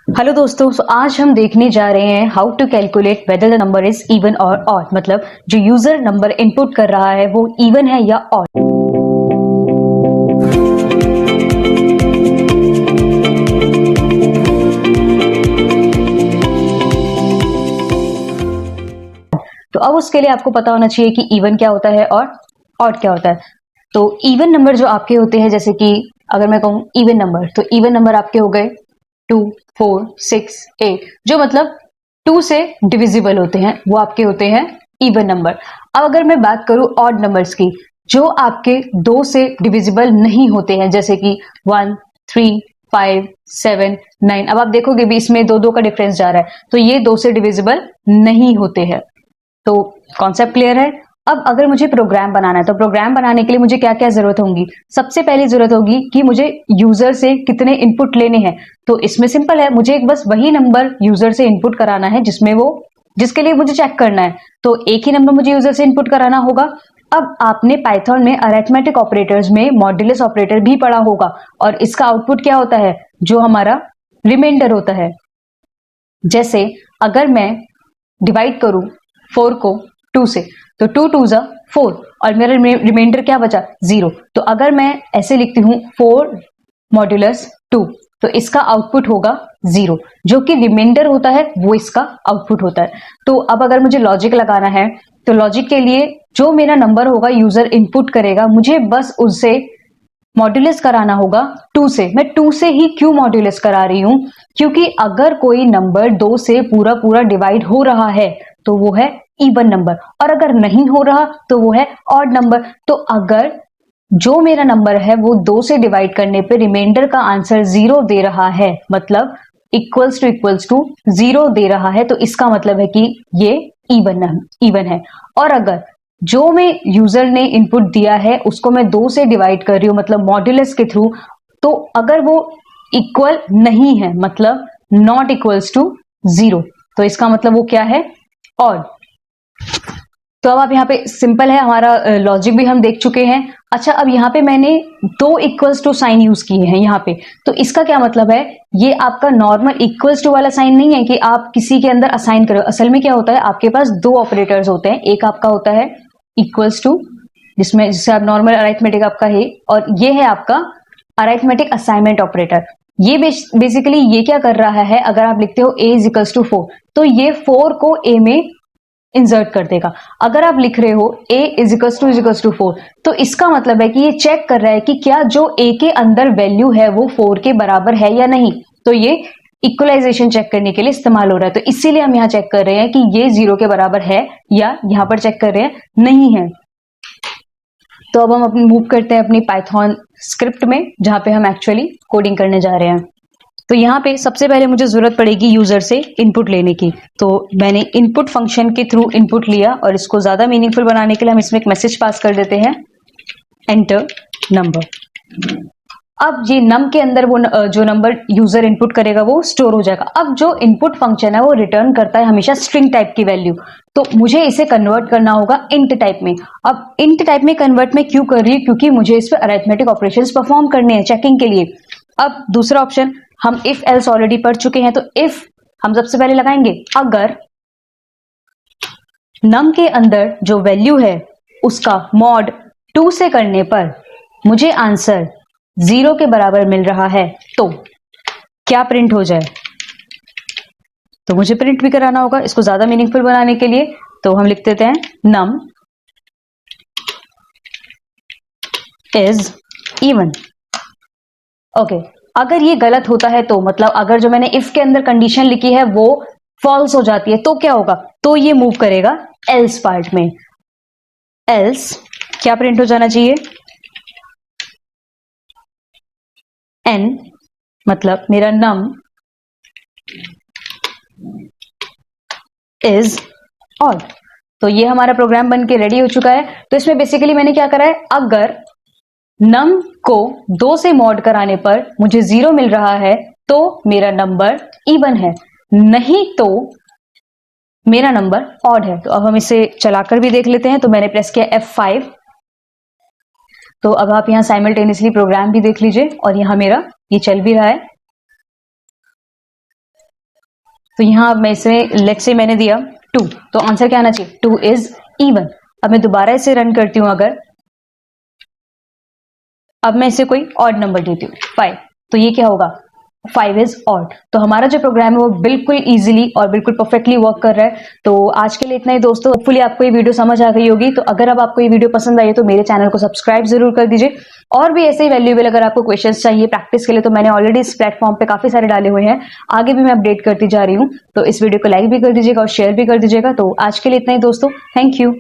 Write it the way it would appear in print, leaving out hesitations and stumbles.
Hello दोस्तों, आज हम देखने जा रहे हैं how to calculate whether the number is even और ऑड। मतलब जो यूजर नंबर इनपुट कर रहा है वो इवन है या ऑड। तो अब उसके लिए आपको पता होना चाहिए कि इवन क्या होता है और ऑड क्या होता है। तो इवन नंबर जो आपके होते हैं, जैसे कि अगर मैं कहूँ इवन नंबर, तो इवन नंबर आपके हो गए 2, 4, 6, 8, जो मतलब 2 से डिविजिबल होते हैं, वो आपके होते हैं इवन नंबर। अब अगर मैं बात करूं ऑड नंबर्स की, जो आपके 2 से डिविजिबल नहीं होते हैं, जैसे कि 1, 3, 5, 7, 9। अब आप देखोगे भी इसमें 2 का डिफरेंस जा रहा है, तो ये 2 से डिविजिबल नहीं होते हैं। तो कॉन्सेप्ट क्लियर है। अब अगर मुझे प्रोग्राम बनाना है, तो प्रोग्राम बनाने के लिए मुझे क्या क्या जरूरत होगी। सबसे पहली जरूरत होगी कि मुझे यूजर से कितने इनपुट लेने हैं। तो इसमें सिंपल है, मुझे एक बस वही नंबर यूजर से इनपुट कराना है जिसके लिए मुझे चेक करना है। तो एक ही नंबर मुझे यूजर से इनपुट कराना होगा। अब आपने पाइथन में अरिथमेटिक ऑपरेटर्स में मॉड्यूलस ऑपरेटर भी पढ़ा होगा, और इसका आउटपुट क्या होता है, जो हमारा रिमाइंडर होता है। जैसे अगर मैं डिवाइड करूं 4 को 2 से, तो 2 2 जा 4, और मेरा रिमाइंडर क्या बचा, 0। तो अगर मैं ऐसे लिखती हूं 4 मॉड्यूलस 2, तो इसका आउटपुट होगा 0। जो कि रिमाइंडर होता है वो इसका आउटपुट होता है। तो अब अगर मुझे लॉजिक लगाना है, तो लॉजिक के लिए जो मेरा नंबर होगा यूजर इनपुट करेगा, मुझे बस उससे मॉड्यूलस कराना होगा 2 से। मैं 2 से ही क्यों मॉड्यूलस करा रही हूं, क्योंकि अगर कोई नंबर 2 से पूरा पूरा डिवाइड हो रहा है तो वो है इवन नंबर, और अगर नहीं हो रहा तो वो है ऑड नंबर। तो अगर जो मेरा नंबर है वो 2 से डिवाइड करने पे रिमाइंडर का आंसर 0 दे रहा है, मतलब इक्वल्स टू 0 दे रहा है, तो इसका मतलब है कि ये इवन है। और अगर जो मैं यूजर ने इनपुट दिया है उसको मैं 2 से डिवाइड कर रही हूं, मतलब मॉड्यूलस के थ्रू, तो अगर वो इक्वल नहीं है, मतलब नॉट इक्वल्स टू 0, तो इसका मतलब वो क्या है, ऑड। तो अब आप यहाँ पे सिंपल है, हमारा लॉजिक भी हम देख चुके हैं। अच्छा, अब यहाँ पे मैंने 2 इक्वल्स टू साइन यूज किए हैं यहाँ पे। तो इसका क्या मतलब है, ये आपका नॉर्मल इक्वल्स टू वाला साइन नहीं है कि आप किसी के अंदर असाइन करो। असल में क्या होता है, आपके पास 2 ऑपरेटर्स होते हैं। एक आपका होता है इक्वल्स टू, जिससे आप नॉर्मल अरिथमेटिक आपका है, और ये है आपका अरिथमेटिक असाइनमेंट ऑपरेटर। ये बेसिकली ये क्या कर रहा है, अगर आप लिखते हो a इज इक्वल्स टू 4, तो ये 4 को a में इंसर्ट कर देगा। अगर आप लिख रहे हो a इज इक्वल्स टू 4, तो इसका मतलब है कि ये चेक कर रहा है कि क्या जो a के अंदर वैल्यू है वो 4 के बराबर है या नहीं। तो ये इक्वलाइजेशन चेक करने के लिए इस्तेमाल हो रहा है। तो इसीलिए हम यहाँ चेक कर रहे हैं कि ये 0 के बराबर है, या यहाँ पर चेक कर रहे हैं नहीं है। तो अब हम अपनी मूव करते हैं अपनी पाइथन स्क्रिप्ट में, जहां पे हम एक्चुअली कोडिंग करने जा रहे हैं। तो यहाँ पे सबसे पहले मुझे जरूरत पड़ेगी यूजर से इनपुट लेने की। तो मैंने इनपुट फंक्शन के थ्रू इनपुट लिया, और इसको ज्यादा मीनिंगफुल बनाने के लिए हम इसमें एक मैसेज पास कर देते हैं, एंटर नंबर। अब ये नम के अंदर वो जो नंबर यूजर इनपुट करेगा वो स्टोर हो जाएगा। अब जो इनपुट फंक्शन है वो रिटर्न करता है हमेशा स्ट्रिंग टाइप की वैल्यू, तो मुझे इसे कन्वर्ट करना होगा इंट टाइप में। अब इंट टाइप में कन्वर्ट में क्यों कर रही हूँ, क्योंकि मुझे इस पर अरिथमेटिक ऑपरेशंस परफॉर्म करने हैं चेकिंग के लिए। अब दूसरा ऑप्शन, हम इफ एल्स ऑलरेडी पढ़ चुके हैं, तो इफ हम सबसे पहले लगाएंगे, अगर नम के अंदर जो वैल्यू है उसका मॉड 2 से करने पर मुझे आंसर 0 के बराबर मिल रहा है, तो क्या प्रिंट हो जाए। तो मुझे प्रिंट भी कराना होगा इसको ज्यादा मीनिंगफुल बनाने के लिए। तो हम लिख देते हैं नम इज इवन। ओके, अगर ये गलत होता है, तो मतलब अगर जो मैंने इफ के अंदर कंडीशन लिखी है वो फॉल्स हो जाती है, तो क्या होगा, तो ये मूव करेगा एल्स पार्ट में। एल्स क्या प्रिंट हो जाना चाहिए, एन, मतलब मेरा नम इज ऑड। तो ये हमारा प्रोग्राम बन के रेडी हो चुका है। तो इसमें बेसिकली मैंने क्या करा है, अगर नम को 2 से मॉड कराने पर मुझे 0 मिल रहा है तो मेरा नंबर इवन है, नहीं तो मेरा नंबर ऑड है। तो अब हम इसे चलाकर भी देख लेते हैं। तो मैंने प्रेस किया F5। तो अब आप यहां साइमल्टेनियसली प्रोग्राम भी देख लीजिए, और यहां मेरा ये चल भी रहा है। तो यहाँ अब मैं इसमें लेट्स से मैंने दिया 2, तो आंसर क्या आना चाहिए? 2 इज इवन। अब मैं दोबारा इसे रन करती हूँ अगर, अब मैं इसे कोई ऑड नंबर देती हूँ 5, तो ये क्या होगा? 5 इज ऑड। तो हमारा जो प्रोग्राम है वो बिल्कुल इजीली और बिल्कुल परफेक्टली वर्क कर रहा है। तो आज के लिए इतना ही दोस्तों, होपफुली आपको ये वीडियो समझ आ गई होगी। तो अगर अब आपको ये वीडियो पसंद आई है तो मेरे चैनल को सब्सक्राइब जरूर कर दीजिए। और भी ऐसे ही वैल्यूएबल अगर आपको क्वेश्चंस चाहिए प्रैक्टिस के लिए, तो मैंने ऑलरेडी इस प्लेटफॉर्म पे काफी सारे डाले हुए हैं, आगे भी मैं अपडेट करती जा रही हूँ। तो इस वीडियो को लाइक भी कर दीजिएगा और शेयर भी कर दीजिएगा। तो आज के लिए इतना ही दोस्तों, थैंक यू।